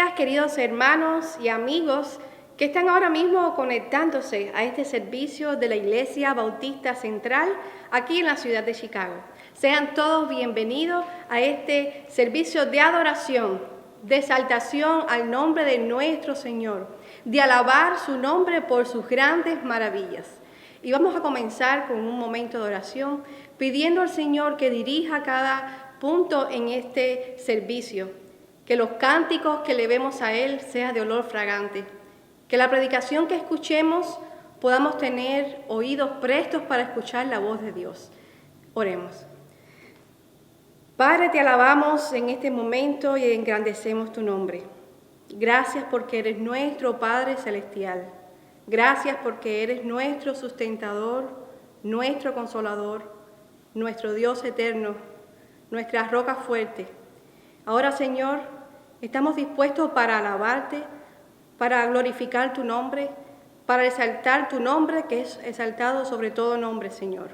días, queridos hermanos y amigos que están ahora mismo conectándose a este servicio de la Iglesia Bautista Central aquí en la ciudad de Chicago. Sean todos bienvenidos a este servicio de adoración, de exaltación al nombre de nuestro Señor, de alabar su nombre por sus grandes maravillas. Y vamos a comenzar con un momento de oración, pidiendo al Señor que dirija cada punto en este servicio, que los cánticos que le vemos a Él sean de olor fragante, que la predicación que escuchemos podamos tener oídos prestos para escuchar la voz de Dios. Oremos. Padre, te alabamos en este momento y engrandecemos tu nombre. Gracias porque eres nuestro Padre Celestial. Gracias porque eres nuestro sustentador, nuestro consolador, nuestro Dios eterno, nuestra roca fuerte. Ahora, Señor, estamos dispuestos para alabarte, para glorificar tu nombre, para exaltar tu nombre, que es exaltado sobre todo nombre, Señor.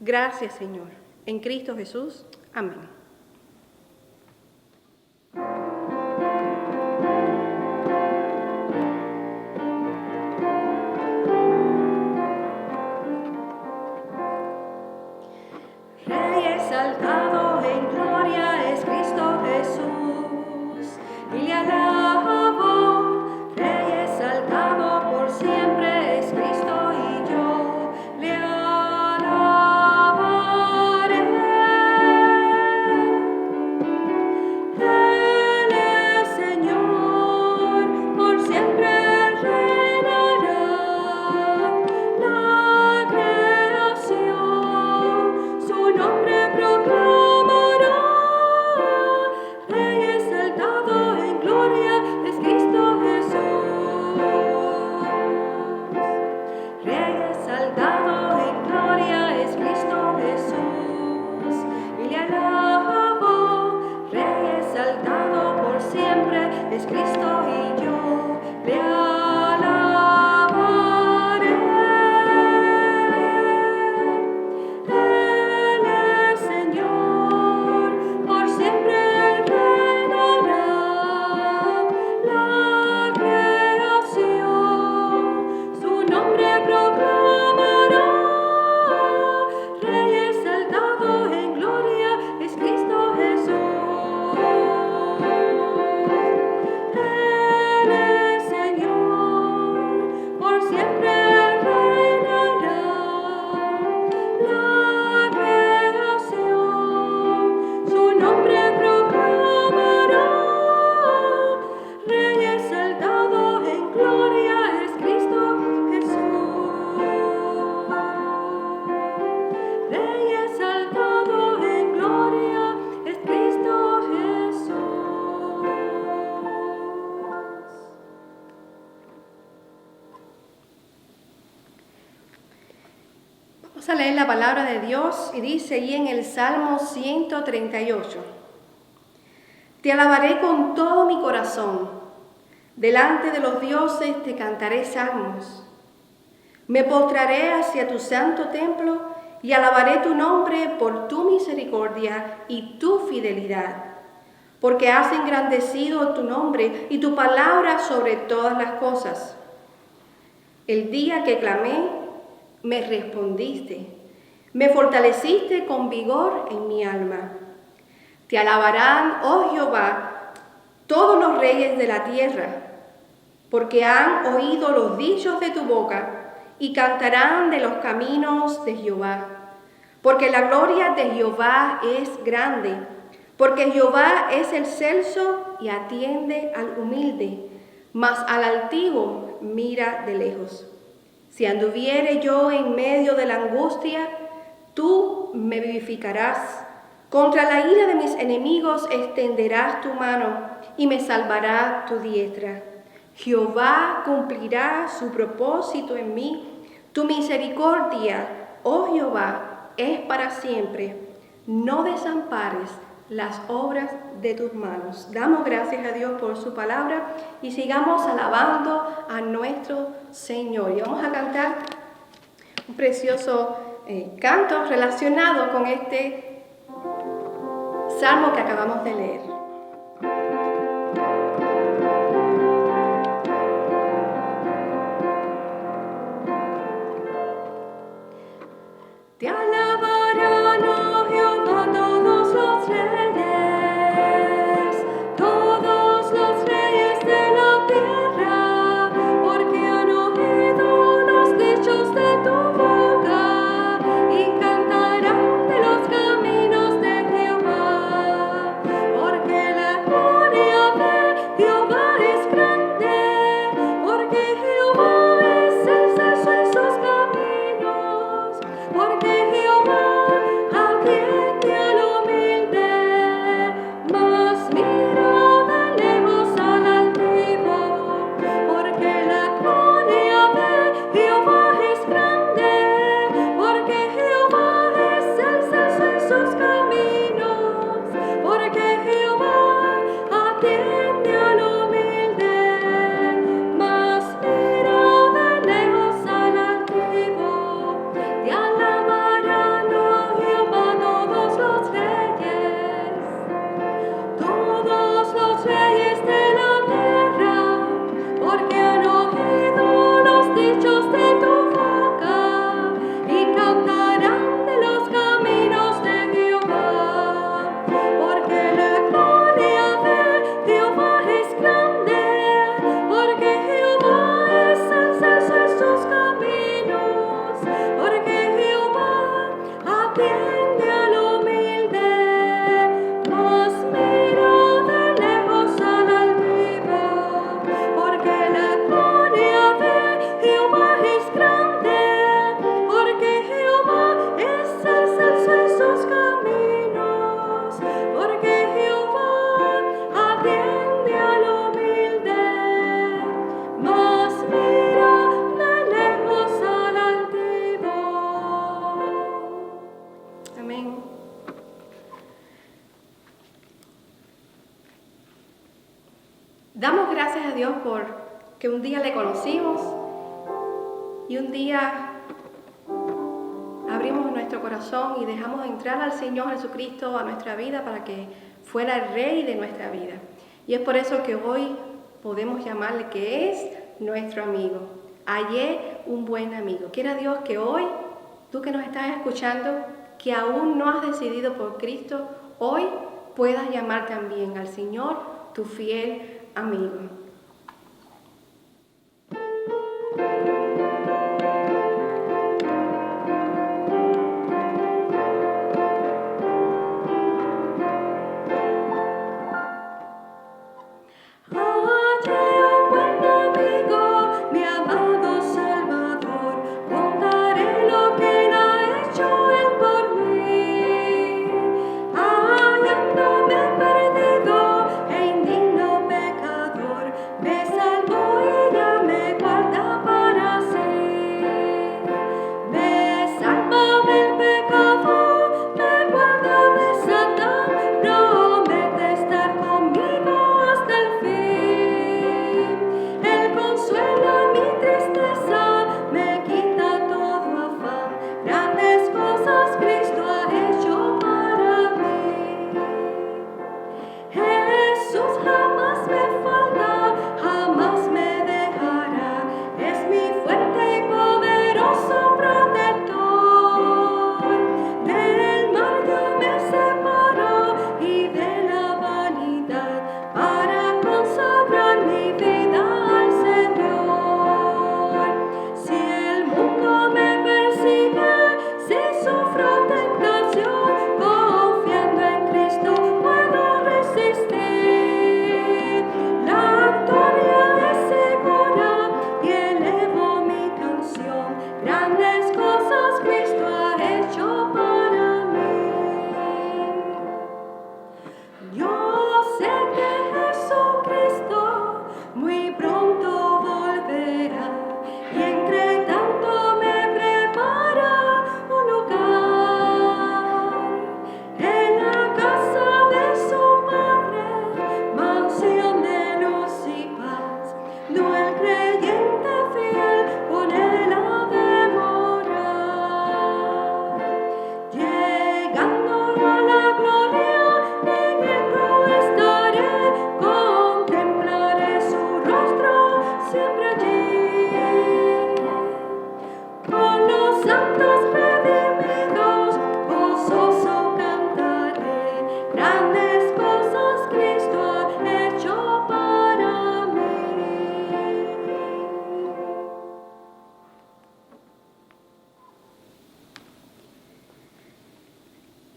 Gracias, Señor. En Cristo Jesús. Amén. Rey exaltado en gloria es Cristo Jesús, y le alabo. Rey exaltado por siempre es Cristo, y yo le alabaré. Él es Señor, por siempre reinará. La creación su nombre proclamará. Rey exaltado en gloria es Cristo Jesús. Rey exaltado en gloria es Cristo Jesús, y le alabo. Rey exaltado por siempre es Cristo, y yo le alabaré. Él es Señor, por siempre reinará. La creación su nombre proclamará. Rey exaltado en gloria es Cristo Jesús. Él es Señor, por siempre reinará. La creación su nombre proclamará. Rey exaltado en gloria es Cristo Jesús. Rey exaltado en gloria es Cristo Jesús. Vamos a leer la palabra de Dios y dice ahí en el Salmo 138. Te alabaré con todo mi corazón, delante de los dioses te cantaré salmos. Me postraré hacia tu santo templo y alabaré tu nombre por tu misericordia y tu fidelidad, porque has engrandecido tu nombre y tu palabra sobre todas las cosas. El día que clamé, me respondiste, me fortaleciste con vigor en mi alma. Te alabarán, oh Jehová, todos los reyes de la tierra, porque han oído los dichos de tu boca y cantarán de los caminos de Jehová. Porque la gloria de Jehová es grande, porque Jehová es excelso y atiende al humilde, mas al altivo mira de lejos. Si anduviere yo en medio de la angustia, tú me vivificarás. Contra la ira de mis enemigos extenderás tu mano y me salvará tu diestra. Jehová cumplirá su propósito en mí. Tu misericordia, oh Jehová, es para siempre. No desampares las obras de tus manos. Damos gracias a Dios por su palabra y sigamos alabando a nuestro Señor. Y vamos a cantar un precioso canto relacionado con este salmo que acabamos de leer. caminos, porque Jehová atiende al humilde, mas mira de lejos al altivo. Amén. Damos gracias a Dios por que un día le conocimos y un día abrimos nuestro corazón y dejamos entrar al Señor Jesucristo a nuestra vida para que fuera el Rey de nuestra vida. Y es por eso que hoy podemos llamarle que es nuestro amigo. Hallé un buen amigo. Quiera Dios que hoy, tú que nos estás escuchando, que aún no has decidido por Cristo, hoy puedas llamar también al Señor tu fiel amigo.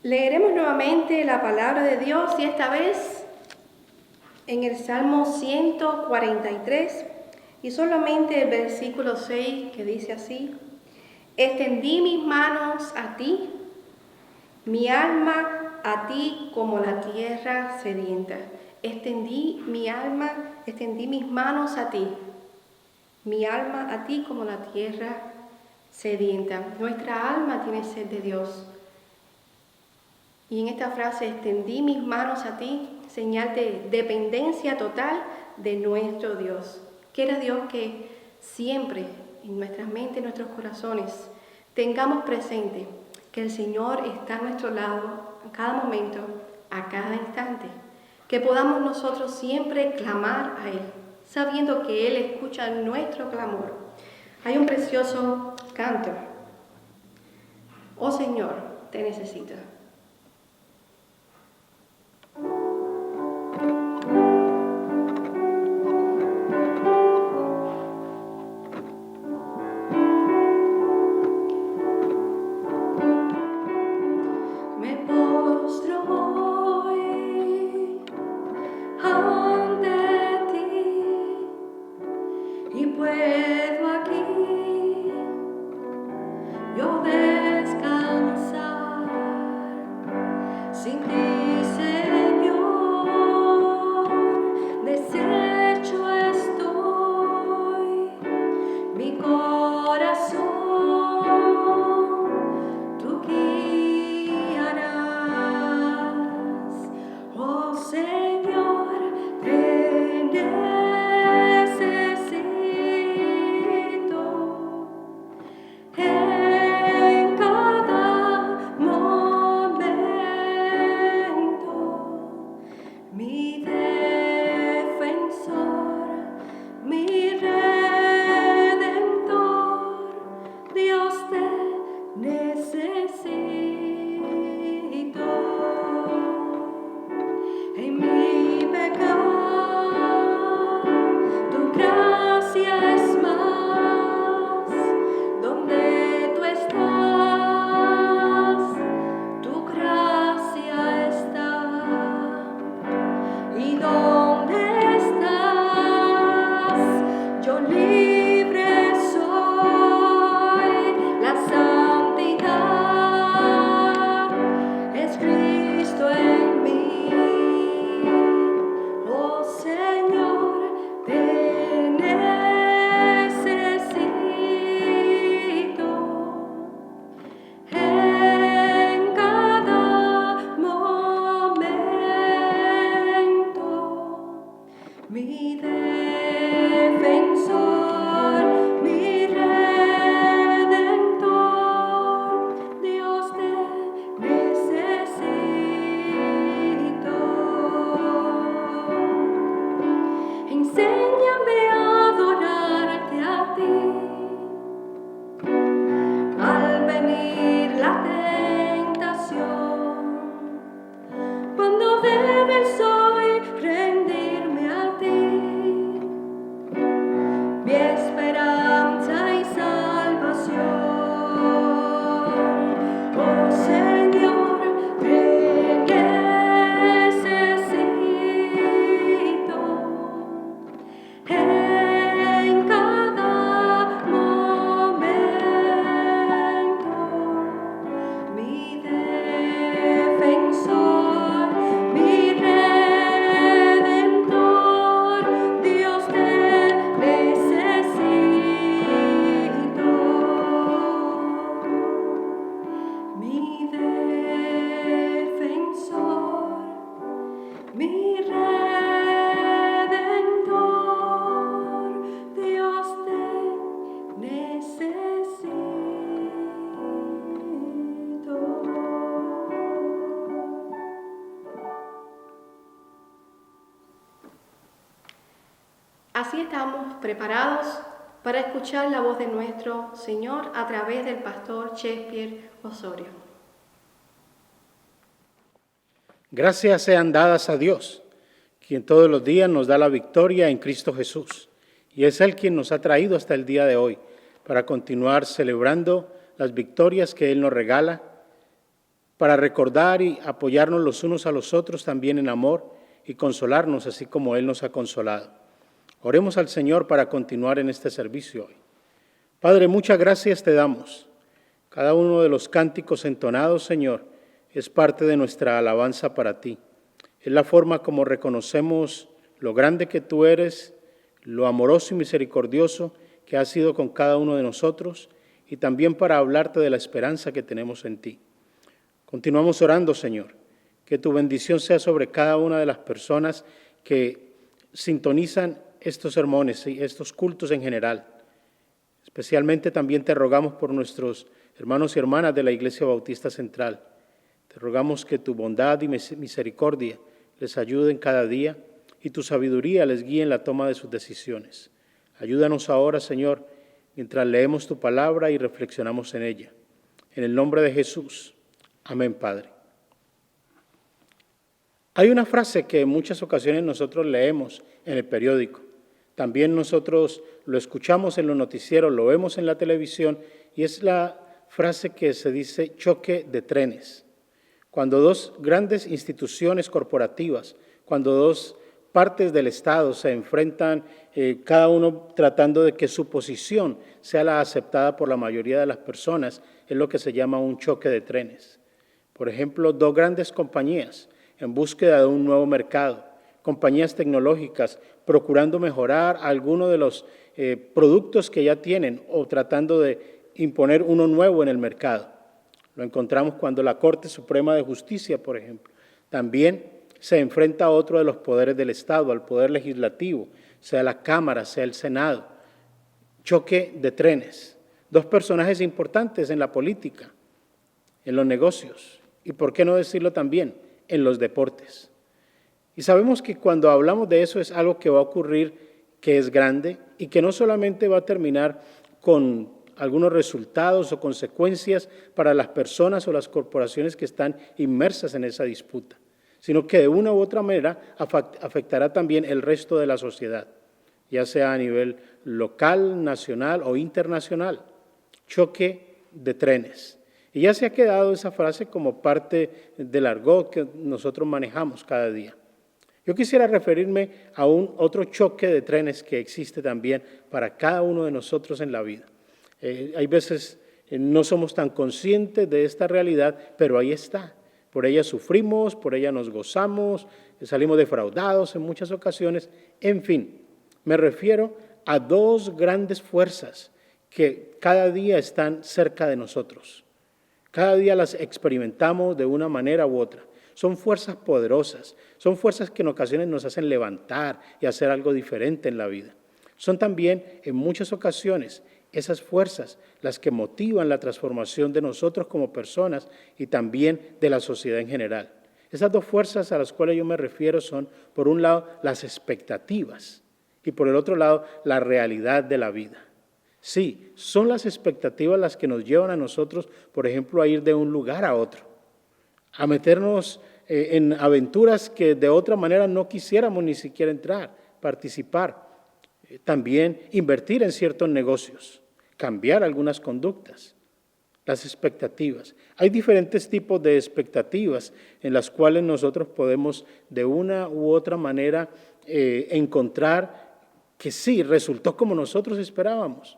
Leeremos nuevamente la palabra de Dios y esta vez en el Salmo 143 y solamente el versículo 6 que dice así: extendí mis manos a ti, mi alma a ti como la tierra sedienta. Extendí mi alma, extendí mis manos a ti, mi alma a ti como la tierra sedienta. Nuestra alma tiene sed de Dios. Y en esta frase, extendí mis manos a ti, señal de dependencia total de nuestro Dios. Quiera Dios que siempre en nuestras mentes, en nuestros corazones, tengamos presente que el Señor está a nuestro lado a cada momento, a cada instante. Que podamos nosotros siempre clamar a Él, sabiendo que Él escucha nuestro clamor. Hay un precioso canto. Oh Señor, te necesito. Yo descansar Sin ti, Señor, deshecho estoy. Mi corazón tú guiarás. Oh Señor, te necesito en cada momento. Mi defensor, mi redentor, Dios te necesito. En mi pecado, tu gracia es más. Donde tú estás, tu gracia está. ¿Y dónde estás? Yo libre soy. La santidad es Cristo en mí. Oh Señor, te necesito en cada momento. Mi defensor, mi redentor, Dios te necesito. Enséñame a adorarte a ti. Al venir la tentación, cuando débil soy, rendirme a ti. Mi esperanza y salvación. Oh Señor, te necesito en cada momento. Mi defensor, mi redentor, Dios te necesito. Mi defensor, mi redentor, Dios te necesito. Así estamos preparados para escuchar la voz de nuestro Señor a través del pastor Shakespeare Osorio. Gracias sean dadas a Dios, quien todos los días nos da la victoria en Cristo Jesús. Y es Él quien nos ha traído hasta el día de hoy para continuar celebrando las victorias que Él nos regala, para recordar y apoyarnos los unos a los otros también en amor y consolarnos así como Él nos ha consolado. Oremos al Señor para continuar en este servicio hoy. Padre, muchas gracias te damos. Cada uno de los cánticos entonados, Señor, es parte de nuestra alabanza para ti. Es la forma como reconocemos lo grande que tú eres, lo amoroso y misericordioso que has sido con cada uno de nosotros y también para hablarte de la esperanza que tenemos en ti. Continuamos orando, Señor, que tu bendición sea sobre cada una de las personas que sintonizan estos sermones y estos cultos en general. Especialmente también te rogamos por nuestros hermanos y hermanas de la Iglesia Bautista Central. Te rogamos que tu bondad y misericordia les ayuden cada día y tu sabiduría les guíe en la toma de sus decisiones. Ayúdanos ahora, Señor, mientras leemos tu palabra y reflexionamos en ella. En el nombre de Jesús. Amén, Padre. Hay una frase que en muchas ocasiones nosotros leemos en el periódico. También nosotros lo escuchamos en los noticieros, lo vemos en la televisión, y es la frase que se dice choque de trenes. Cuando dos grandes instituciones corporativas, cuando dos partes del Estado se enfrentan, cada uno tratando de que su posición sea la aceptada por la mayoría de las personas, es lo que se llama un choque de trenes. Por ejemplo, dos grandes compañías en búsqueda de un nuevo mercado, compañías tecnológicas procurando mejorar algunos de los productos que ya tienen o tratando de imponer uno nuevo en el mercado. Lo encontramos cuando la Corte Suprema de Justicia, por ejemplo, también se enfrenta a otro de los poderes del Estado, al poder legislativo, sea la Cámara, sea el Senado. Choque de trenes. Dos personajes importantes en la política, en los negocios y, por qué no decirlo también, en los deportes. Y sabemos que cuando hablamos de eso es algo que va a ocurrir, que es grande y que no solamente va a terminar con algunos resultados o consecuencias para las personas o las corporaciones que están inmersas en esa disputa, sino que de una u otra manera afectará también el resto de la sociedad, ya sea a nivel local, nacional o internacional. Choque de trenes. Y ya se ha quedado esa frase como parte del argot que nosotros manejamos cada día. Yo quisiera referirme a otro choque de trenes que existe también para cada uno de nosotros en la vida. Hay veces no somos tan conscientes de esta realidad, pero ahí está. Por ella sufrimos, por ella nos gozamos, salimos defraudados en muchas ocasiones. En fin, me refiero a dos grandes fuerzas que cada día están cerca de nosotros. Cada día las experimentamos de una manera u otra. Son fuerzas poderosas, son fuerzas que en ocasiones nos hacen levantar y hacer algo diferente en la vida. Son también, en muchas ocasiones, esas fuerzas las que motivan la transformación de nosotros como personas y también de la sociedad en general. Esas dos fuerzas a las cuales yo me refiero son, por un lado, las expectativas y por el otro lado, la realidad de la vida. Sí, son las expectativas las que nos llevan a nosotros, por ejemplo, a ir de un lugar a otro, a meternos en aventuras que de otra manera no quisiéramos ni siquiera entrar, participar. También invertir en ciertos negocios, cambiar algunas conductas, las expectativas. Hay diferentes tipos de expectativas en las cuales nosotros podemos de una u otra manera encontrar que sí, resultó como nosotros esperábamos,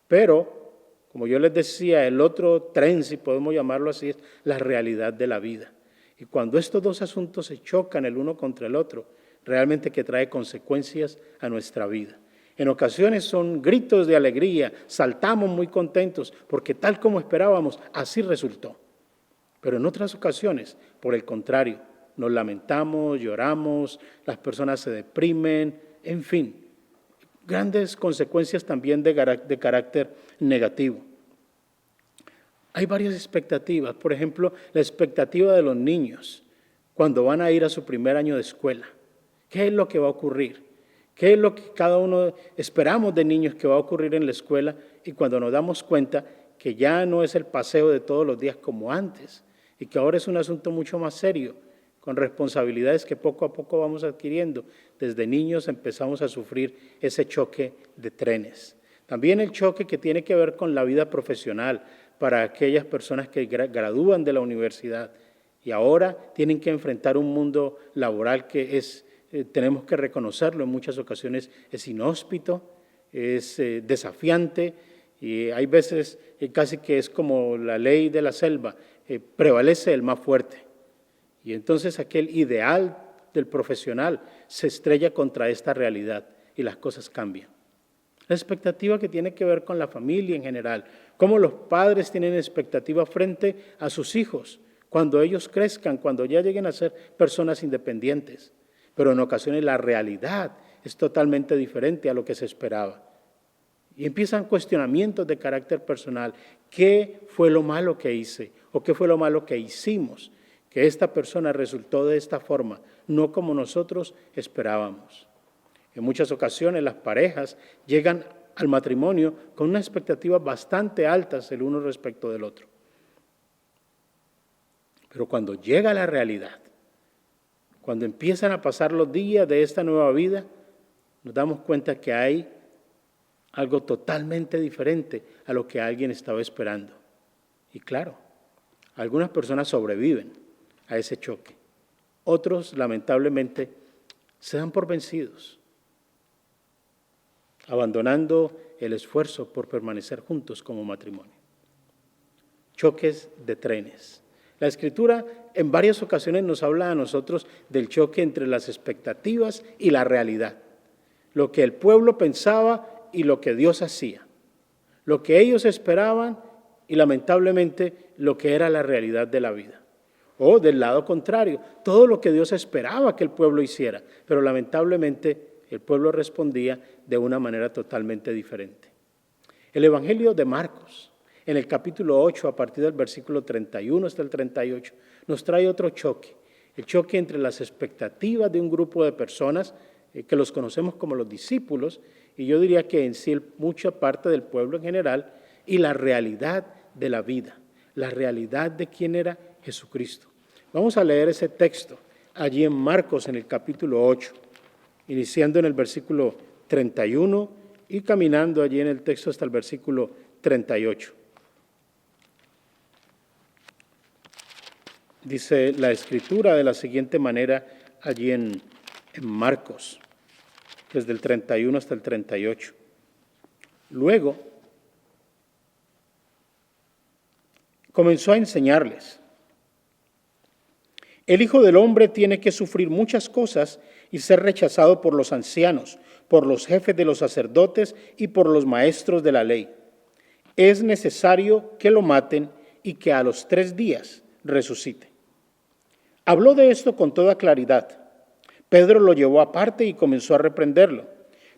pero, como yo les decía, el otro tren, si podemos llamarlo así, es la realidad de la vida. Y cuando estos dos asuntos se chocan el uno contra el otro, realmente que trae consecuencias a nuestra vida. En ocasiones son gritos de alegría, saltamos muy contentos, porque tal como esperábamos, así resultó. Pero en otras ocasiones, por el contrario, nos lamentamos, lloramos, las personas se deprimen, en fin, grandes consecuencias también de carácter negativo. Hay varias expectativas, por ejemplo, la expectativa de los niños cuando van a ir a su primer año de escuela. ¿Qué es lo que va a ocurrir? ¿Qué es lo que cada uno esperamos de niños que va a ocurrir en la escuela? Y cuando nos damos cuenta que ya no es el paseo de todos los días como antes y que ahora es un asunto mucho más serio, con responsabilidades que poco a poco vamos adquiriendo. Desde niños empezamos a sufrir ese choque de trenes. También el choque que tiene que ver con la vida profesional para aquellas personas que gradúan de la universidad y ahora tienen que enfrentar un mundo laboral que es, tenemos que reconocerlo, en muchas ocasiones es inhóspito, es desafiante y hay veces casi que es como la ley de la selva, prevalece el más fuerte. Y entonces aquel ideal del profesional se estrella contra esta realidad y las cosas cambian. La expectativa que tiene que ver con la familia en general, cómo los padres tienen expectativa frente a sus hijos, cuando ellos crezcan, cuando ya lleguen a ser personas independientes. Pero en ocasiones la realidad es totalmente diferente a lo que se esperaba. Y empiezan cuestionamientos de carácter personal. ¿Qué fue lo malo que hice? ¿O qué fue lo malo que hicimos? Que esta persona resultó de esta forma, no como nosotros esperábamos. En muchas ocasiones las parejas llegan al matrimonio con unas expectativas bastante altas el uno respecto del otro. Pero cuando llega la realidad, cuando empiezan a pasar los días de esta nueva vida, nos damos cuenta que hay algo totalmente diferente a lo que alguien estaba esperando. Y claro, algunas personas sobreviven a ese choque. Otros, lamentablemente, se dan por vencidos, abandonando el esfuerzo por permanecer juntos como matrimonio. Choques de trenes. La Escritura en varias ocasiones nos habla a nosotros del choque entre las expectativas y la realidad. Lo que el pueblo pensaba y lo que Dios hacía. Lo que ellos esperaban y lamentablemente lo que era la realidad de la vida. O del lado contrario, todo lo que Dios esperaba que el pueblo hiciera, pero lamentablemente el pueblo respondía de una manera totalmente diferente. El Evangelio de Marcos, en el capítulo 8, a partir del versículo 31 hasta el 38, nos trae otro choque. El choque entre las expectativas de un grupo de personas que los conocemos como los discípulos, y yo diría que en sí mucha parte del pueblo en general, y la realidad de la vida, la realidad de quién era Jesucristo. Vamos a leer ese texto allí en Marcos, en el capítulo 8, iniciando en el versículo 31 y caminando allí en el texto hasta el versículo 38. Dice la Escritura de la siguiente manera allí en Marcos, desde el 31 hasta el 38. Luego comenzó a enseñarles: el Hijo del Hombre tiene que sufrir muchas cosas y ser rechazado por los ancianos, por los jefes de los sacerdotes y por los maestros de la ley. Es necesario que lo maten y que a los 3 días resucite. Habló de esto con toda claridad. Pedro lo llevó aparte y comenzó a reprenderlo.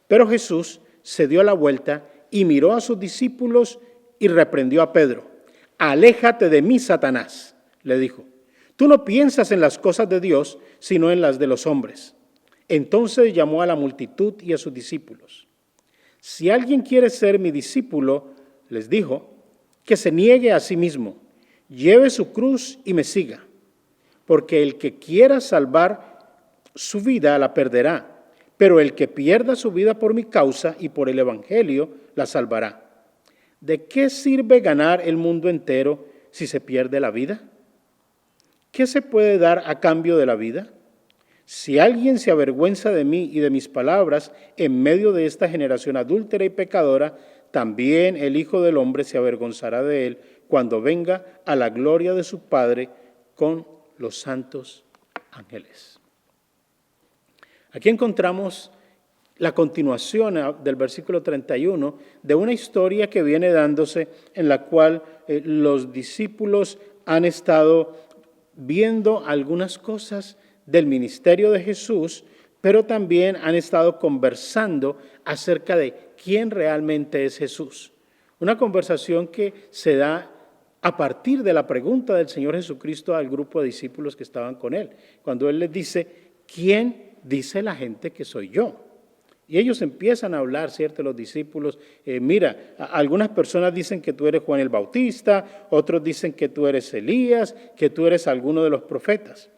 Pero Jesús se dio la vuelta y miró a sus discípulos y reprendió a Pedro. Aléjate de mí, Satanás, le dijo. Tú no piensas en las cosas de Dios, sino en las de los hombres. Entonces llamó a la multitud y a sus discípulos. Si alguien quiere ser mi discípulo, les dijo, que se niegue a sí mismo, lleve su cruz y me siga. Porque el que quiera salvar su vida la perderá, pero el que pierda su vida por mi causa y por el evangelio la salvará. ¿De qué sirve ganar el mundo entero si se pierde la vida? ¿Qué se puede dar a cambio de la vida? Si alguien se avergüenza de mí y de mis palabras en medio de esta generación adúltera y pecadora, también el Hijo del Hombre se avergonzará de él cuando venga a la gloria de su Padre con los santos ángeles. Aquí encontramos la continuación del versículo 31 de una historia que viene dándose en la cual los discípulos han estado viendo algunas cosas del ministerio de Jesús, pero también han estado conversando acerca de quién realmente es Jesús. Una conversación que se da a partir de la pregunta del Señor Jesucristo al grupo de discípulos que estaban con Él, cuando Él les dice, ¿quién dice la gente que soy yo? Y ellos empiezan a hablar, ¿cierto? Los discípulos, algunas personas dicen que tú eres Juan el Bautista, otros dicen que tú eres Elías, que tú eres alguno de los profetas.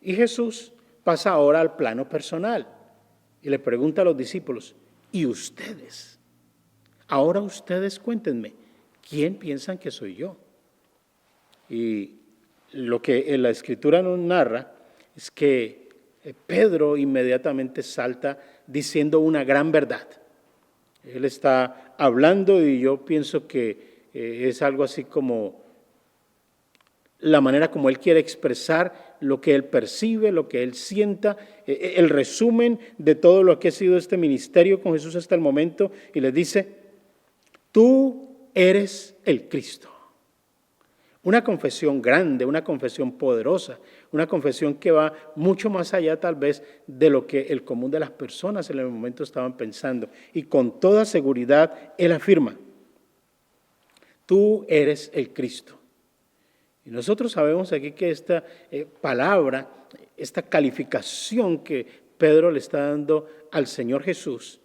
Y Jesús pasa ahora al plano personal y le pregunta a los discípulos, ¿y ustedes? Ahora ustedes cuéntenme, ¿quién piensan que soy yo? Y lo que en la Escritura nos narra es que Pedro inmediatamente salta diciendo una gran verdad. Él está hablando y yo pienso que es algo así como la manera como él quiere expresar lo que él percibe, lo que él sienta, el resumen de todo lo que ha sido este ministerio con Jesús hasta el momento, y les dice, tú eres el Cristo. Una confesión grande, una confesión poderosa, una confesión que va mucho más allá tal vez de lo que el común de las personas en el momento estaban pensando. Y con toda seguridad él afirma, tú eres el Cristo. Y nosotros sabemos aquí que esta palabra, esta calificación que Pedro le está dando al Señor Jesús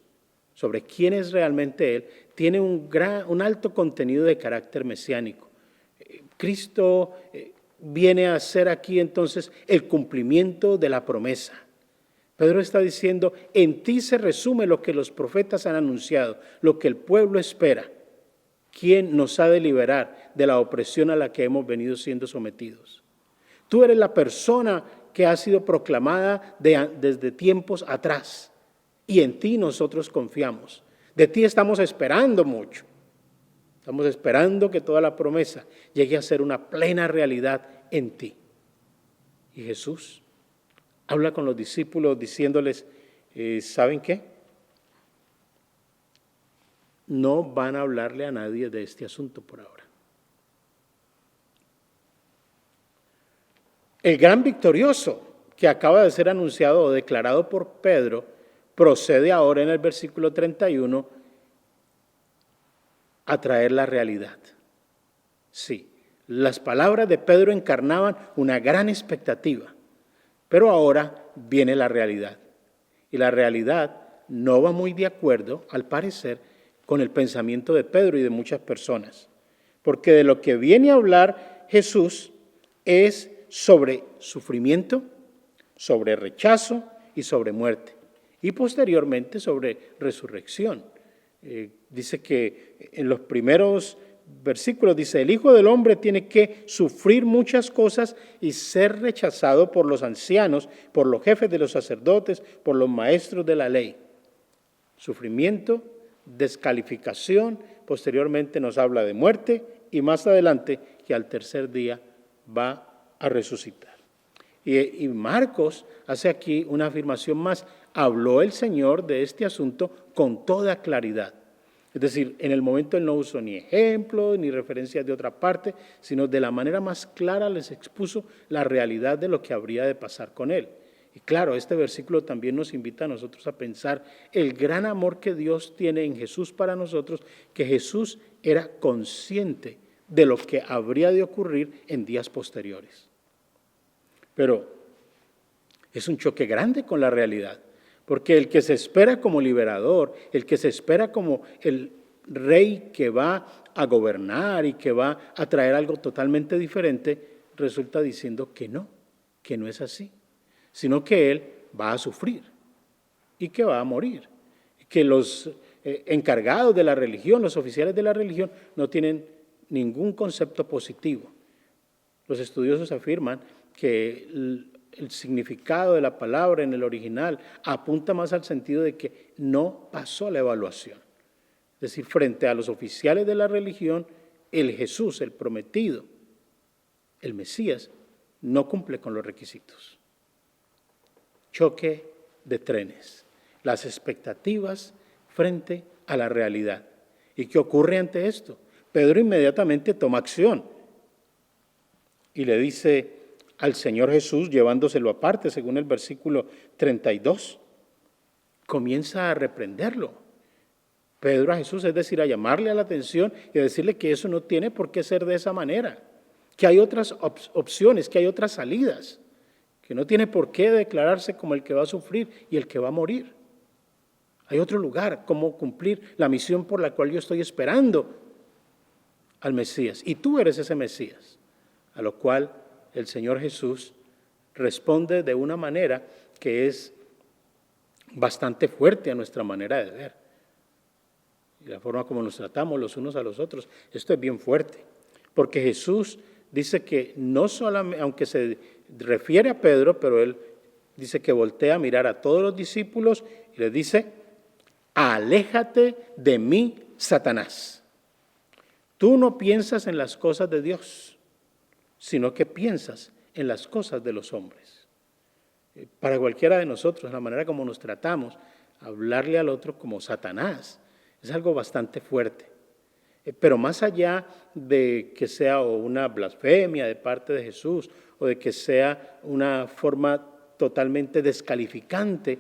sobre quién es realmente Él, tiene un alto contenido de carácter mesiánico. Cristo viene a ser aquí entonces el cumplimiento de la promesa. Pedro está diciendo, en ti se resume lo que los profetas han anunciado, lo que el pueblo espera. ¿Quién nos ha de liberar de la opresión a la que hemos venido siendo sometidos? Tú eres la persona que ha sido proclamada desde tiempos atrás y en ti nosotros confiamos. De ti estamos esperando mucho. Estamos esperando que toda la promesa llegue a ser una plena realidad en ti. Y Jesús habla con los discípulos diciéndoles, ¿saben qué? No van a hablarle a nadie de este asunto por ahora. El gran victorioso que acaba de ser anunciado o declarado por Pedro procede ahora en el versículo 31 a traer la realidad. Sí, las palabras de Pedro encarnaban una gran expectativa, pero ahora viene la realidad. Y la realidad no va muy de acuerdo, al parecer, con el pensamiento de Pedro y de muchas personas. Porque de lo que viene a hablar Jesús es sobre sufrimiento, sobre rechazo y sobre muerte. Y posteriormente sobre resurrección. Dice que en los primeros versículos dice, el Hijo del Hombre tiene que sufrir muchas cosas y ser rechazado por los ancianos, por los jefes de los sacerdotes, por los maestros de la ley. Sufrimiento, descalificación, posteriormente nos habla de muerte y más adelante que al tercer día va a resucitar. Y Marcos hace aquí una afirmación más. Habló el Señor de este asunto con toda claridad. Es decir, en el momento él no usó ni ejemplos ni referencias de otra parte, sino de la manera más clara les expuso la realidad de lo que habría de pasar con él. Y claro, este versículo también nos invita a nosotros a pensar el gran amor que Dios tiene en Jesús para nosotros, que Jesús era consciente de lo que habría de ocurrir en días posteriores. Pero es un choque grande con la realidad. Porque el que se espera como liberador, el que se espera como el rey que va a gobernar y que va a traer algo totalmente diferente, resulta diciendo que no es así, sino que él va a sufrir y que va a morir. Que los encargados de la religión, los oficiales de la religión, no tienen ningún concepto positivo. Los estudiosos afirman que el significado de la palabra en el original apunta más al sentido de que no pasó la evaluación. Es decir, frente a los oficiales de la religión, el Jesús, el prometido, el Mesías, no cumple con los requisitos. Choque de trenes, las expectativas frente a la realidad. ¿Y qué ocurre ante esto? Pedro inmediatamente toma acción y le dice al Señor Jesús, llevándoselo aparte, según el versículo 32, comienza a reprenderlo. Pedro a Jesús, es decir, a llamarle a la atención y a decirle que eso no tiene por qué ser de esa manera, que hay otras opciones, que hay otras salidas, que no tiene por qué declararse como el que va a sufrir y el que va a morir. Hay otro lugar, cómo cumplir la misión por la cual yo estoy esperando al Mesías. Y tú eres ese Mesías, a lo cual el Señor Jesús responde de una manera que es bastante fuerte a nuestra manera de ver. Y la forma como nos tratamos los unos a los otros, esto es bien fuerte. Porque Jesús dice que no solamente, aunque se refiere a Pedro, pero él dice que voltea a mirar a todos los discípulos y les dice, aléjate de mí, Satanás. Tú no piensas en las cosas de Dios, sino que piensas en las cosas de los hombres. Para cualquiera de nosotros, la manera como nos tratamos, hablarle al otro como Satanás, es algo bastante fuerte. Pero más allá de que sea una blasfemia de parte de Jesús o de que sea una forma totalmente descalificante,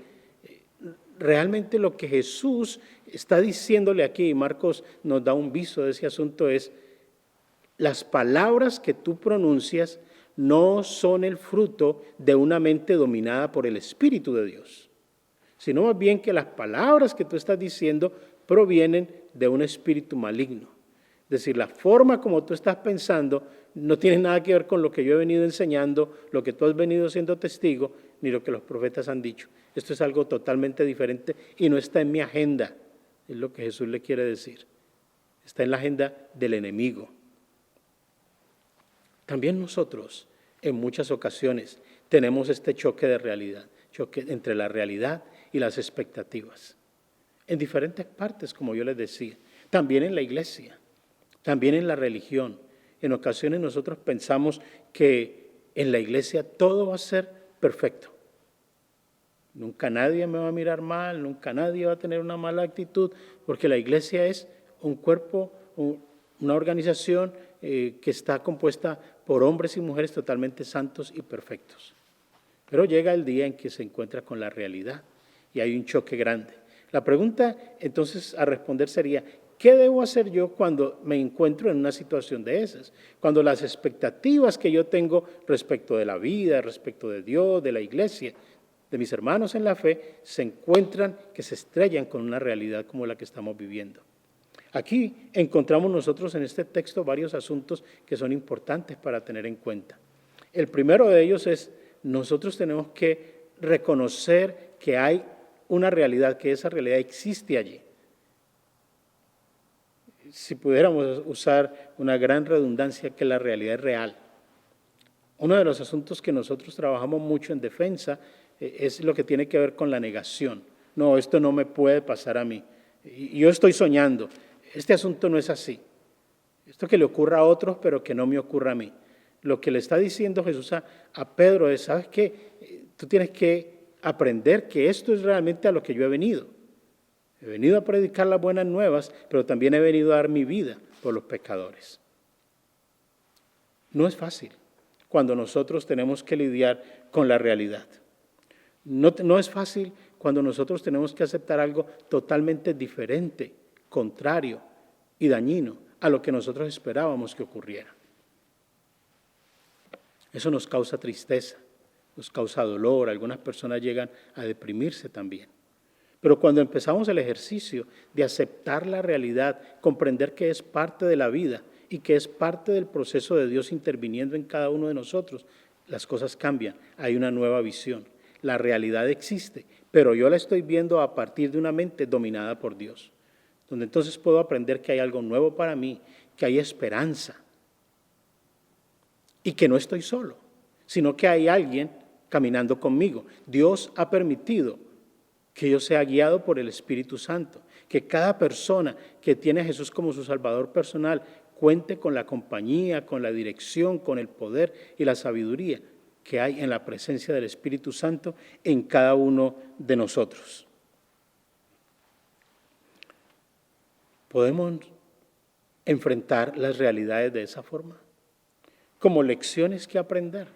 realmente lo que Jesús está diciéndole aquí, y Marcos nos da un viso de ese asunto, es las palabras que tú pronuncias no son el fruto de una mente dominada por el Espíritu de Dios, sino más bien que las palabras que tú estás diciendo provienen de un espíritu maligno. Es decir, la forma como tú estás pensando no tiene nada que ver con lo que yo he venido enseñando, lo que tú has venido siendo testigo, ni lo que los profetas han dicho. Esto es algo totalmente diferente y no está en mi agenda, es lo que Jesús le quiere decir. Está en la agenda del enemigo. También nosotros, en muchas ocasiones, tenemos este choque de realidad, choque entre la realidad y las expectativas. En diferentes partes, como yo les decía, también en la iglesia, también en la religión. en ocasiones nosotros pensamos que en la iglesia todo va a ser perfecto. Nunca nadie me va a mirar mal, nunca nadie va a tener una mala actitud, porque la iglesia es un cuerpo, una organización que está compuesta por hombres y mujeres totalmente santos y perfectos. Pero llega el día en que se encuentra con la realidad y hay un choque grande. La pregunta entonces a responder sería, ¿qué debo hacer yo cuando me encuentro en una situación de esas? Cuando las expectativas que yo tengo respecto de la vida, respecto de Dios, de la iglesia, de mis hermanos en la fe, se encuentran, que se estrellan con una realidad como la que estamos viviendo. Aquí encontramos nosotros en este texto varios asuntos que son importantes para tener en cuenta. El primero de ellos es, nosotros tenemos que reconocer que hay una realidad, que esa realidad existe allí. Si pudiéramos usar una gran redundancia, que la realidad es real. Uno de los asuntos que nosotros trabajamos mucho en defensa es lo que tiene que ver con la negación. No, esto no me puede pasar a mí. Y yo estoy soñando. Este asunto no es así. Esto que le ocurra a otros, pero que no me ocurra a mí. Lo que le está diciendo Jesús a Pedro es, ¿sabes qué? Tú tienes que aprender que esto es realmente a lo que yo he venido. He venido a predicar las buenas nuevas, pero también he venido a dar mi vida por los pecadores. No es fácil cuando nosotros tenemos que lidiar con la realidad. No es fácil cuando nosotros tenemos que aceptar algo totalmente diferente, contrario y dañino a lo que nosotros esperábamos que ocurriera. Eso nos causa tristeza, nos causa dolor, algunas personas llegan a deprimirse también. Pero cuando empezamos el ejercicio de aceptar la realidad, comprender que es parte de la vida y que es parte del proceso de Dios interviniendo en cada uno de nosotros, las cosas cambian, hay una nueva visión. La realidad existe, pero yo la estoy viendo a partir de una mente dominada por Dios, donde entonces puedo aprender que hay algo nuevo para mí, que hay esperanza y que no estoy solo, sino que hay alguien caminando conmigo. Dios ha permitido que yo sea guiado por el Espíritu Santo, que cada persona que tiene a Jesús como su Salvador personal cuente con la compañía, con la dirección, con el poder y la sabiduría que hay en la presencia del Espíritu Santo en cada uno de nosotros. ¿Podemos enfrentar las realidades de esa forma? Como lecciones que aprender,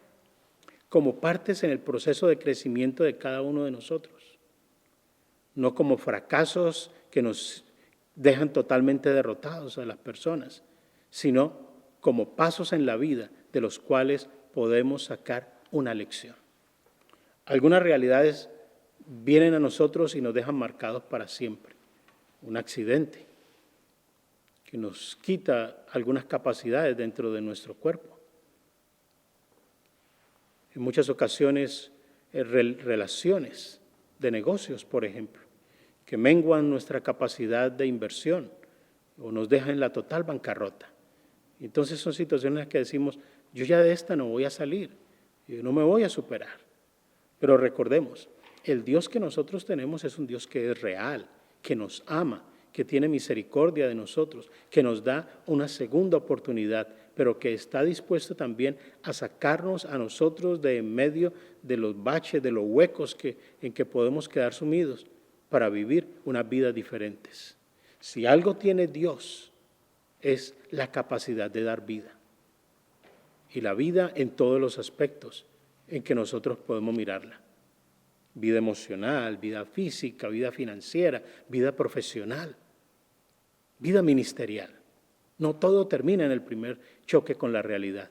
como partes en el proceso de crecimiento de cada uno de nosotros. No como fracasos que nos dejan totalmente derrotados a las personas, sino como pasos en la vida de los cuales podemos sacar una lección. Algunas realidades vienen a nosotros y nos dejan marcados para siempre. Un accidente que nos quita algunas capacidades dentro de nuestro cuerpo. En muchas ocasiones, relaciones de negocios, por ejemplo, que menguan nuestra capacidad de inversión o nos dejan en la total bancarrota. Y entonces son situaciones en las que decimos, yo ya de esta no voy a salir, yo no me voy a superar. Pero recordemos, el Dios que nosotros tenemos es un Dios que es real, que nos ama, que tiene misericordia de nosotros, que nos da una segunda oportunidad, pero que está dispuesto también a sacarnos a nosotros de en medio de los baches, de los huecos en que podemos quedar sumidos para vivir unas vidas diferentes. Si algo tiene Dios, es la capacidad de dar vida. Y la vida en todos los aspectos en que nosotros podemos mirarla. Vida emocional, vida física, vida financiera, vida profesional, vida ministerial. No todo termina en el primer choque con la realidad.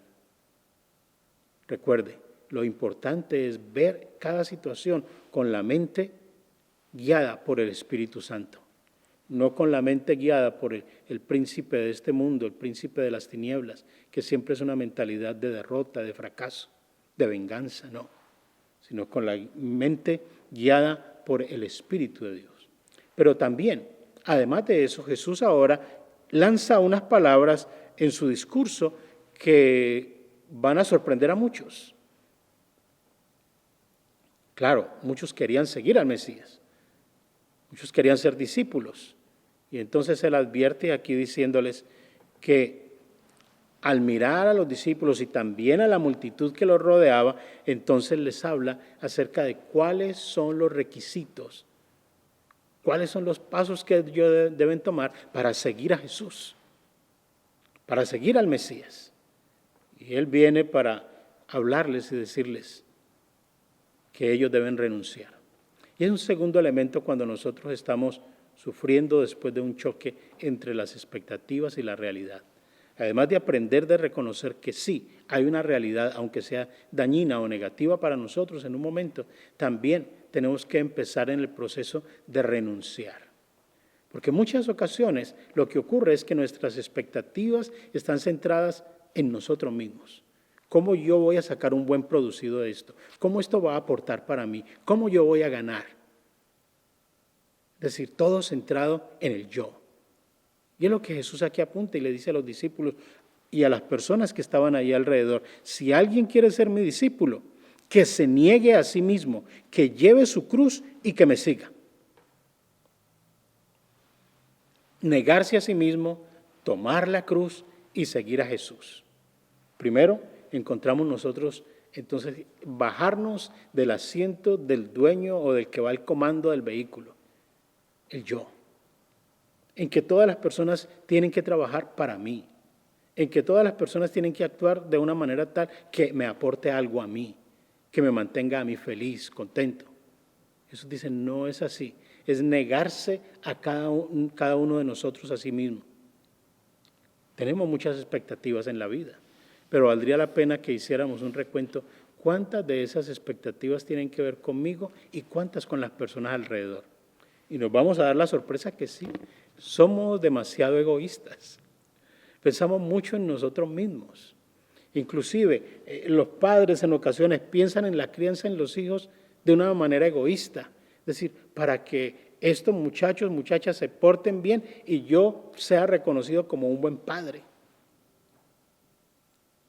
Recuerde, lo importante es ver cada situación con la mente guiada por el Espíritu Santo, no con la mente guiada por el príncipe de este mundo, el príncipe de las tinieblas, que siempre es una mentalidad de derrota, de fracaso, de venganza, no, sino con la mente guiada por el Espíritu de Dios. Pero también, además de eso, Jesús ahora lanza unas palabras en su discurso que van a sorprender a muchos. Claro, muchos querían seguir al Mesías, muchos querían ser discípulos, y entonces Él advierte aquí diciéndoles que al mirar a los discípulos y también a la multitud que los rodeaba, entonces les habla acerca de cuáles son los requisitos, cuáles son los pasos que ellos deben tomar para seguir a Jesús, para seguir al Mesías. Y Él viene para hablarles y decirles que ellos deben renunciar. Y es un segundo elemento cuando nosotros estamos sufriendo después de un choque entre las expectativas y la realidad. Además de aprender de reconocer que sí, hay una realidad, aunque sea dañina o negativa para nosotros en un momento, también tenemos que empezar en el proceso de renunciar. Porque en muchas ocasiones lo que ocurre es que nuestras expectativas están centradas en nosotros mismos. ¿Cómo yo voy a sacar un buen producido de esto? ¿Cómo esto va a aportar para mí? ¿Cómo yo voy a ganar? Es decir, todo centrado en el yo. Y es lo que Jesús aquí apunta y le dice a los discípulos y a las personas que estaban ahí alrededor: si alguien quiere ser mi discípulo, que se niegue a sí mismo, que lleve su cruz y que me siga. Negarse a sí mismo, tomar la cruz y seguir a Jesús. Primero, encontramos nosotros entonces bajarnos del asiento del dueño o del que va al comando del vehículo, el yo. En que todas las personas tienen que trabajar para mí, en que todas las personas tienen que actuar de una manera tal que me aporte algo a mí, que me mantenga a mí feliz, contento. Jesús dice, no es así, es negarse a cada uno de nosotros a sí mismo. Tenemos muchas expectativas en la vida, pero valdría la pena que hiciéramos un recuento. ¿Cuántas de esas expectativas tienen que ver conmigo y cuántas con las personas alrededor? Y nos vamos a dar la sorpresa que sí, somos demasiado egoístas. Pensamos mucho en nosotros mismos. Inclusive, los padres en ocasiones piensan en la crianza en los hijos de una manera egoísta. Es decir, para que estos muchachos, muchachas se porten bien y yo sea reconocido como un buen padre.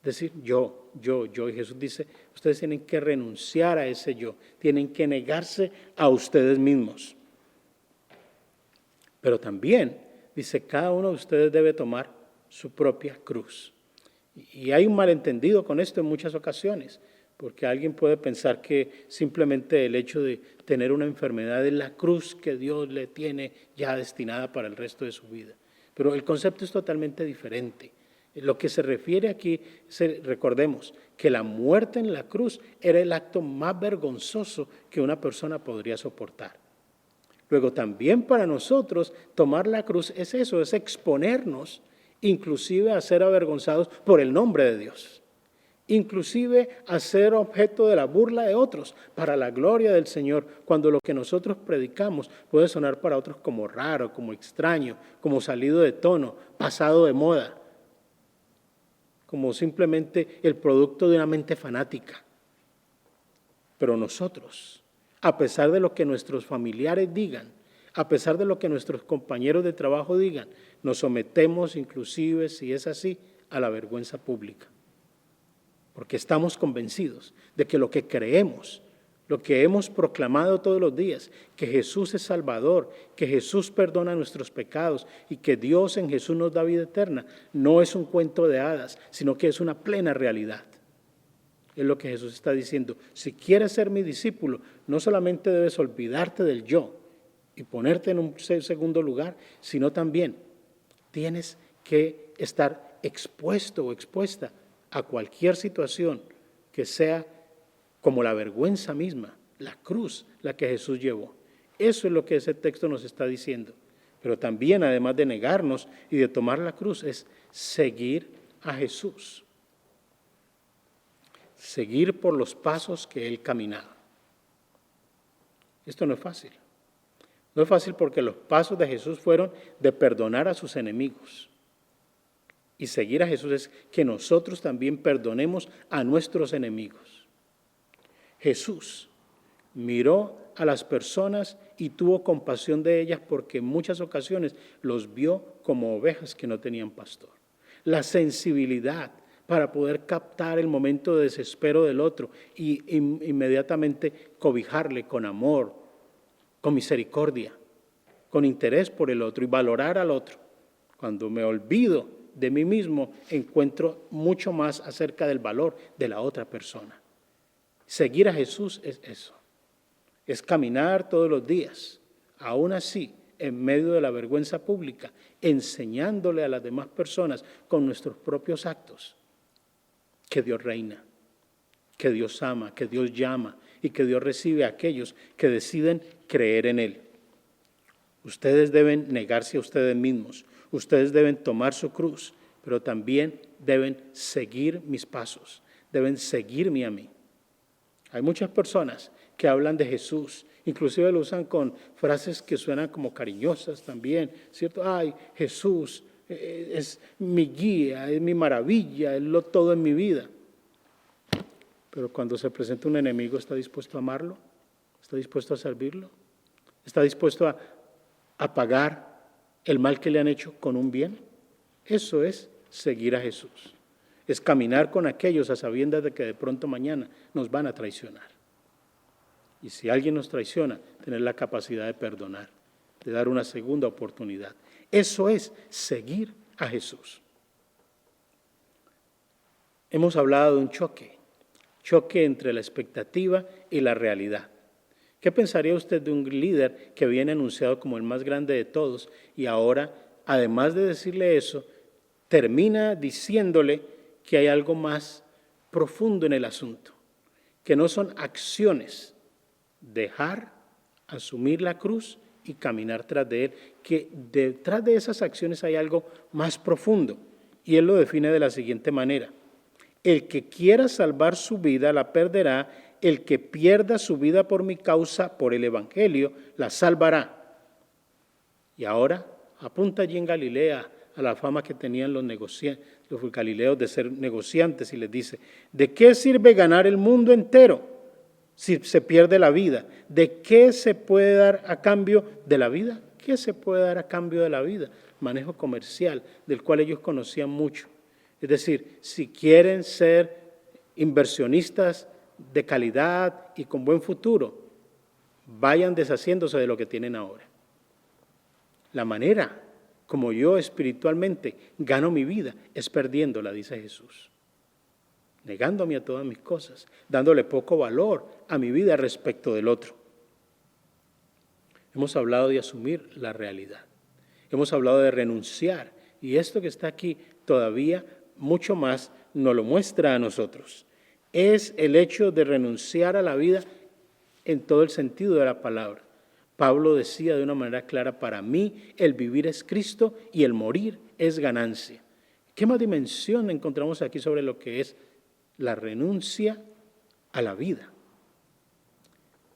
Es decir, yo. Y Jesús dice, ustedes tienen que renunciar a ese yo. Tienen que negarse a ustedes mismos. Pero también, dice, cada uno de ustedes debe tomar su propia cruz. Y hay un malentendido con esto en muchas ocasiones, porque alguien puede pensar que simplemente el hecho de tener una enfermedad es la cruz que Dios le tiene ya destinada para el resto de su vida. Pero el concepto es totalmente diferente. Lo que se refiere aquí, recordemos que la muerte en la cruz era el acto más vergonzoso que una persona podría soportar. Luego también para nosotros tomar la cruz es eso, es exponernos inclusive a ser avergonzados por el nombre de Dios, inclusive a ser objeto de la burla de otros para la gloria del Señor, cuando lo que nosotros predicamos puede sonar para otros como raro, como extraño, como salido de tono, pasado de moda, como simplemente el producto de una mente fanática. Pero nosotros, a pesar de lo que nuestros familiares digan, a pesar de lo que nuestros compañeros de trabajo digan, nos sometemos inclusive, si es así, a la vergüenza pública. Porque estamos convencidos de que lo que creemos, lo que hemos proclamado todos los días, que Jesús es Salvador, que Jesús perdona nuestros pecados y que Dios en Jesús nos da vida eterna, no es un cuento de hadas, sino que es una plena realidad. Es lo que Jesús está diciendo. Si quieres ser mi discípulo, no solamente debes olvidarte del yo y ponerte en un segundo lugar, sino también tienes que estar expuesto o expuesta a cualquier situación que sea como la vergüenza misma, la cruz, la que Jesús llevó. Eso es lo que ese texto nos está diciendo. Pero también, además de negarnos y de tomar la cruz, es seguir a Jesús. Seguir por los pasos que Él caminaba. Esto no es fácil. No es fácil porque los pasos de Jesús fueron de perdonar a sus enemigos. Y seguir a Jesús es que nosotros también perdonemos a nuestros enemigos. Jesús miró a las personas y tuvo compasión de ellas porque en muchas ocasiones los vio como ovejas que no tenían pastor. La sensibilidad para poder captar el momento de desespero del otro y inmediatamente cobijarle con amor, con misericordia, con interés por el otro y valorar al otro. Cuando me olvido de mí mismo, encuentro mucho más acerca del valor de la otra persona. Seguir a Jesús es eso, es caminar todos los días, aún así, en medio de la vergüenza pública, enseñándole a las demás personas con nuestros propios actos que Dios reina, que Dios ama, que Dios llama y que Dios recibe a aquellos que deciden creer en Él. Ustedes deben negarse a ustedes mismos, ustedes deben tomar su cruz, pero también deben seguir mis pasos, deben seguirme a mí. Hay muchas personas que hablan de Jesús, inclusive lo usan con frases que suenan como cariñosas también, ¿cierto? Ay, Jesús es mi guía, es mi maravilla, es lo todo en mi vida. Pero cuando se presenta un enemigo, ¿está dispuesto a amarlo? ¿Está dispuesto a servirlo? ¿Está dispuesto a pagar el mal que le han hecho con un bien? Eso es seguir a Jesús. Es caminar con aquellos a sabiendas de que de pronto mañana nos van a traicionar. Y si alguien nos traiciona, tener la capacidad de perdonar, de dar una segunda oportunidad. Eso es seguir a Jesús. Hemos hablado de un choque entre la expectativa y la realidad. ¿Qué pensaría usted de un líder que viene anunciado como el más grande de todos y ahora, además de decirle eso, termina diciéndole que hay algo más profundo en el asunto, que no son acciones, dejar, asumir la cruz y caminar tras de Él, que detrás de esas acciones hay algo más profundo? Y Él lo define de la siguiente manera: el que quiera salvar su vida la perderá, el que pierda su vida por mi causa, por el Evangelio, la salvará. Y ahora apunta allí en Galilea a la fama que tenían los galileos de ser negociantes y les dice: ¿de qué sirve ganar el mundo entero si se pierde la vida? ¿De qué se puede dar a cambio de la vida? ¿Qué se puede dar a cambio de la vida? Manejo comercial, del cual ellos conocían mucho. Es decir, si quieren ser inversionistas de calidad y con buen futuro, vayan deshaciéndose de lo que tienen ahora. La manera como yo espiritualmente gano mi vida es perdiéndola, dice Jesús. Negándome a todas mis cosas, dándole poco valor a mi vida respecto del otro. Hemos hablado de asumir la realidad. Hemos hablado de renunciar. Y esto que está aquí todavía mucho más nos lo muestra a nosotros. Es el hecho de renunciar a la vida en todo el sentido de la palabra. Pablo decía de una manera clara: para mí el vivir es Cristo y el morir es ganancia. ¿Qué más dimensión encontramos aquí sobre lo que es la renuncia a la vida?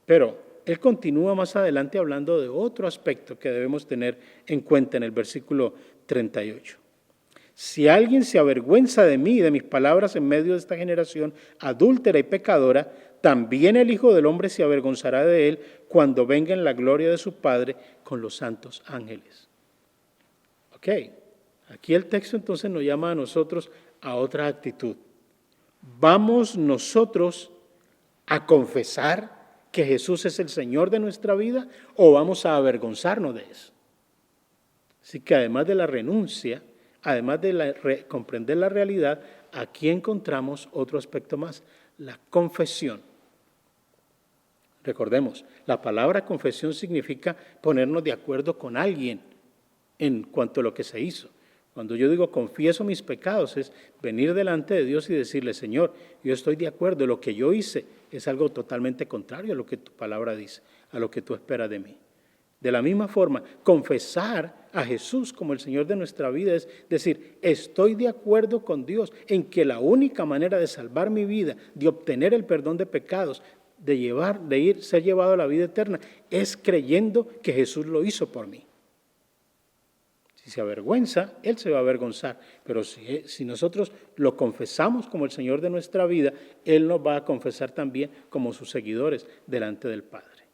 Pero él continúa más adelante hablando de otro aspecto que debemos tener en cuenta en el versículo 38. Si alguien se avergüenza de mí y de mis palabras en medio de esta generación adúltera y pecadora, también el Hijo del Hombre se avergonzará de él cuando venga en la gloria de su Padre con los santos ángeles. Ok, aquí el texto entonces nos llama a nosotros a otra actitud. ¿Vamos nosotros a confesar que Jesús es el Señor de nuestra vida o vamos a avergonzarnos de eso? Así que además de la renuncia, además de comprender la realidad, aquí encontramos otro aspecto más: la confesión. Recordemos, la palabra confesión significa ponernos de acuerdo con alguien en cuanto a lo que se hizo. Cuando yo digo confieso mis pecados, es venir delante de Dios y decirle: Señor, yo estoy de acuerdo, lo que yo hice es algo totalmente contrario a lo que tu palabra dice, a lo que tú esperas de mí. De la misma forma, confesar a Jesús como el Señor de nuestra vida es decir: estoy de acuerdo con Dios en que la única manera de salvar mi vida, de obtener el perdón de pecados, ser llevado a la vida eterna, es creyendo que Jesús lo hizo por mí. Si se avergüenza, Él se va a avergonzar, pero si nosotros lo confesamos como el Señor de nuestra vida, Él nos va a confesar también como sus seguidores delante del Padre.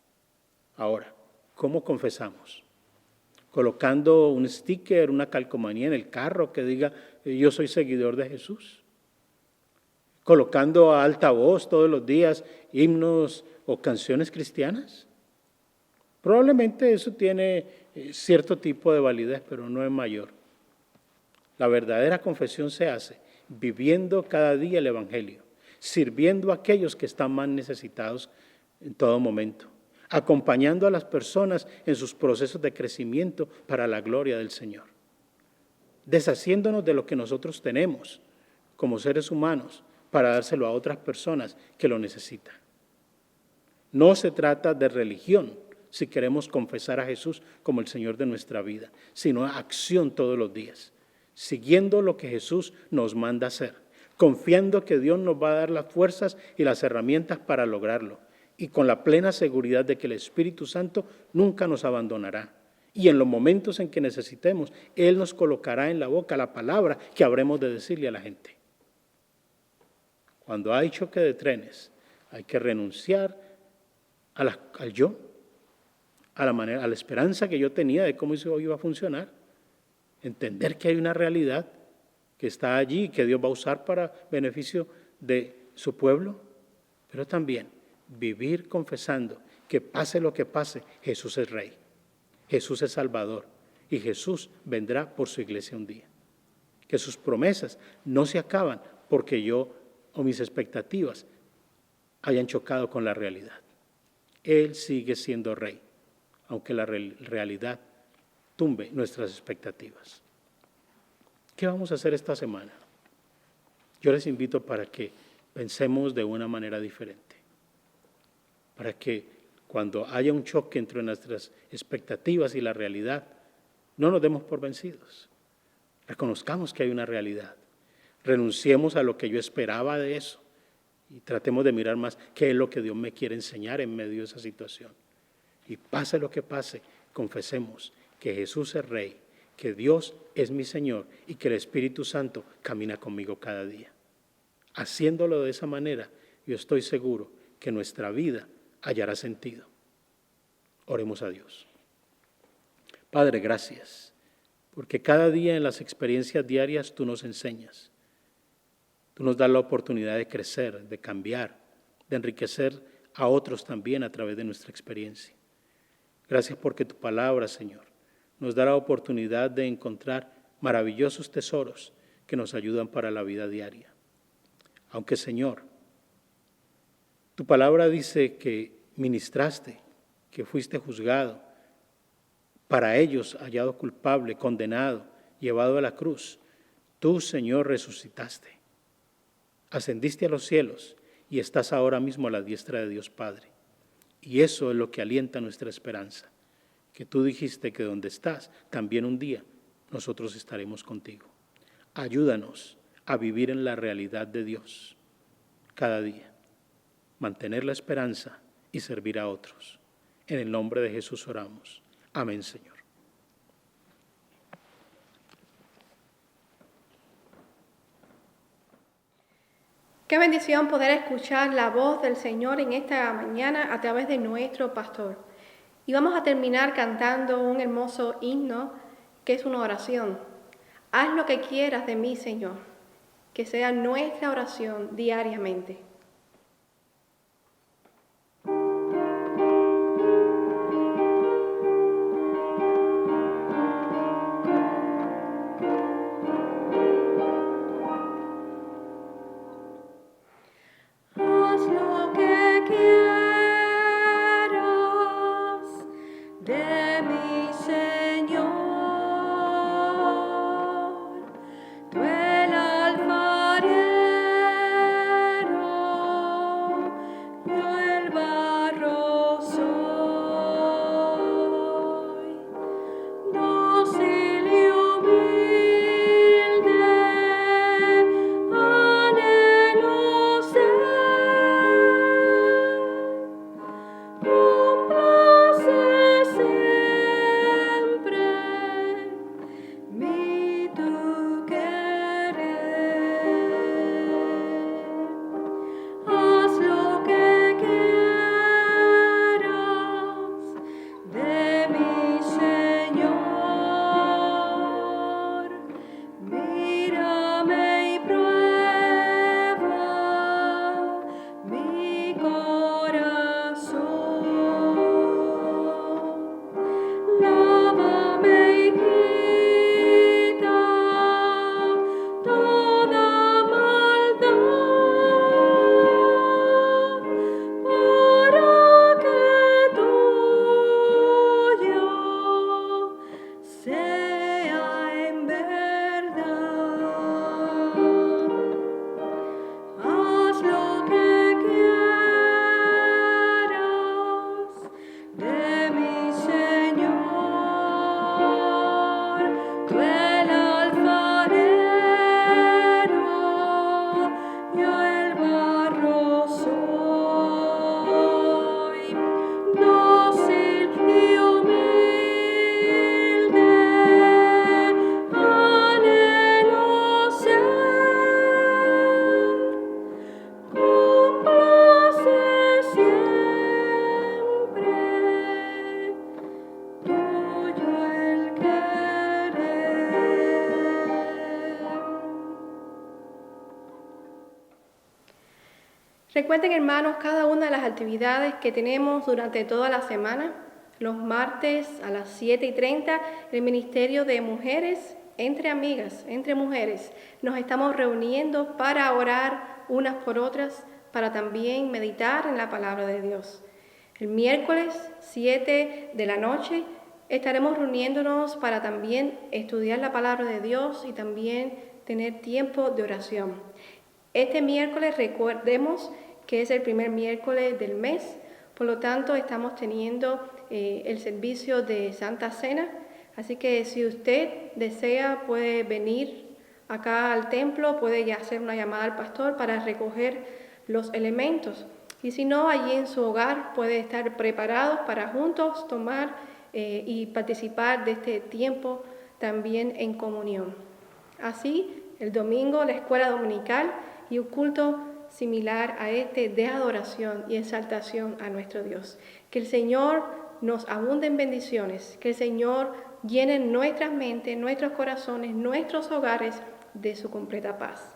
Ahora, ¿cómo confesamos? Colocando un sticker, una calcomanía en el carro que diga: yo soy seguidor de Jesús. Colocando a alta voz todos los días himnos o canciones cristianas. Probablemente eso tiene cierto tipo de validez, pero no es mayor. La verdadera confesión se hace viviendo cada día el Evangelio, sirviendo a aquellos que están más necesitados en todo momento, acompañando a las personas en sus procesos de crecimiento para la gloria del Señor, deshaciéndonos de lo que nosotros tenemos como seres humanos para dárselo a otras personas que lo necesitan. No se trata de religión si queremos confesar a Jesús como el Señor de nuestra vida, sino acción todos los días, siguiendo lo que Jesús nos manda hacer, confiando que Dios nos va a dar las fuerzas y las herramientas para lograrlo, y con la plena seguridad de que el Espíritu Santo nunca nos abandonará. Y en los momentos en que necesitemos, Él nos colocará en la boca la palabra que habremos de decirle a la gente. Cuando hay choque de trenes, hay que renunciar al yo, a la esperanza que yo tenía de cómo eso iba a funcionar. Entender que hay una realidad que está allí y que Dios va a usar para beneficio de su pueblo, pero también vivir confesando que pase lo que pase, Jesús es Rey, Jesús es Salvador y Jesús vendrá por su iglesia un día. Que sus promesas no se acaban porque yo o mis expectativas hayan chocado con la realidad. Él sigue siendo Rey, aunque la realidad tumbe nuestras expectativas. ¿Qué vamos a hacer esta semana? Yo les invito para que pensemos de una manera diferente, para que cuando haya un choque entre nuestras expectativas y la realidad, no nos demos por vencidos. Reconozcamos que hay una realidad. Renunciemos a lo que yo esperaba de eso y tratemos de mirar más qué es lo que Dios me quiere enseñar en medio de esa situación. Y pase lo que pase, confesemos que Jesús es Rey, que Dios es mi Señor y que el Espíritu Santo camina conmigo cada día. Haciéndolo de esa manera, yo estoy seguro que nuestra vida hallará sentido. Oremos a Dios. Padre, gracias, porque cada día en las experiencias diarias tú nos enseñas. Tú nos das la oportunidad de crecer, de cambiar, de enriquecer a otros también a través de nuestra experiencia. Gracias porque tu palabra, Señor, nos da la oportunidad de encontrar maravillosos tesoros que nos ayudan para la vida diaria. Aunque, Señor, tu palabra dice que ministraste, que fuiste juzgado, para ellos hallado culpable, condenado, llevado a la cruz, tú, Señor, resucitaste, ascendiste a los cielos y estás ahora mismo a la diestra de Dios Padre. Y eso es lo que alienta nuestra esperanza, que tú dijiste que donde estás, también un día nosotros estaremos contigo. Ayúdanos a vivir en la realidad de Dios cada día, mantener la esperanza y servir a otros. En el nombre de Jesús oramos. Amén, Señor. Qué bendición poder escuchar la voz del Señor en esta mañana a través de nuestro pastor. Y vamos a terminar cantando un hermoso himno que es una oración. Haz lo que quieras de mí, Señor, que sea nuestra oración diariamente. Tú el alfarero Recuerden, hermanos, cada una de las actividades que tenemos durante toda la semana. Los martes a las 7:30, el Ministerio de Mujeres, entre amigas, entre mujeres, nos estamos reuniendo para orar unas por otras, para también meditar en la palabra de Dios. El miércoles 7 de la noche estaremos reuniéndonos para también estudiar la palabra de Dios y también tener tiempo de oración. Este miércoles recordemos que es el primer miércoles del mes, por lo tanto estamos teniendo el servicio de Santa Cena, así que si usted desea puede venir acá al templo, puede ya hacer una llamada al pastor para recoger los elementos. Y si no, allí en su hogar puede estar preparados para juntos tomar y participar de este tiempo también en comunión. Así, el domingo la escuela dominical y un culto similar a este de adoración y exaltación a nuestro Dios. Que el Señor nos abunde en bendiciones, que el Señor llene nuestras mentes, nuestros corazones, nuestros hogares de su completa paz.